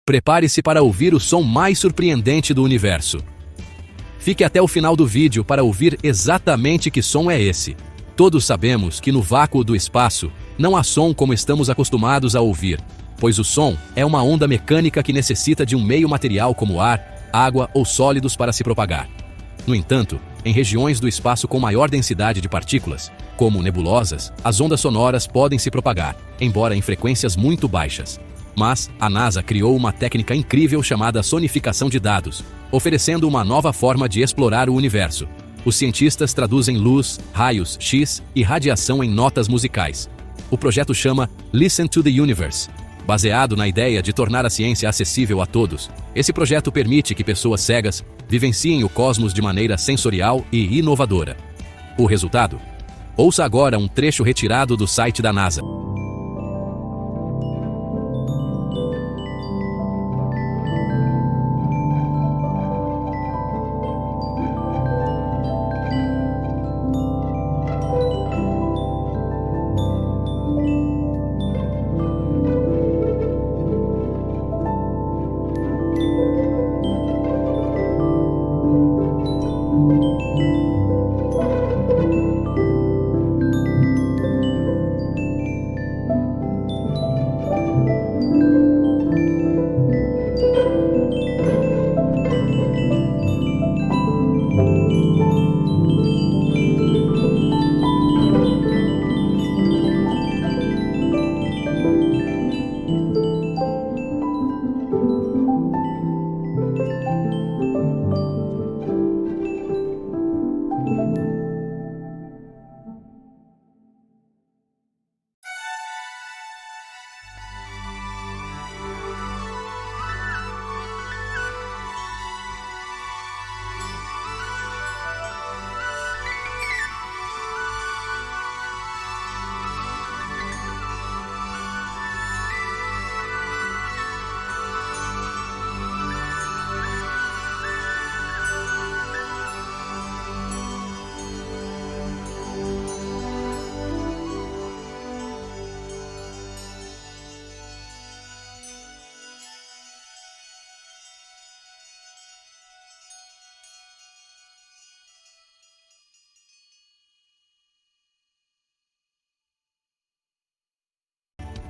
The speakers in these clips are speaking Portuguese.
Prepare-se para ouvir o som mais surpreendente do universo. Fique até o final do vídeo para ouvir exatamente que som é esse. Todos sabemos que no vácuo do espaço não há som como estamos acostumados a ouvir, pois o som é uma onda mecânica que necessita de um meio material como ar, água ou sólidos para se propagar. No entanto, em regiões do espaço com maior densidade de partículas, como nebulosas, as ondas sonoras podem se propagar, embora em frequências muito baixas. Mas a NASA criou uma técnica incrível chamada sonificação de dados, oferecendo uma nova forma de explorar o universo. Os cientistas traduzem luz, raios X e radiação em notas musicais. O projeto chama Listen to the Universe. Baseado na ideia de tornar a ciência acessível a todos, esse projeto permite que pessoas cegas vivenciem o cosmos de maneira sensorial e inovadora. O resultado? Ouça agora um trecho retirado do site da NASA.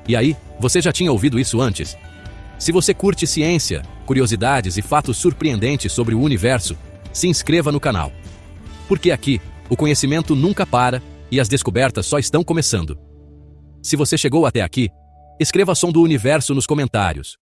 E aí, você já tinha ouvido isso antes? Se você curte ciência, curiosidades e fatos surpreendentes sobre o universo, se inscreva no canal. Porque aqui, o conhecimento nunca para e as descobertas só estão começando. Se você chegou até aqui, escreva Som do Universo nos comentários.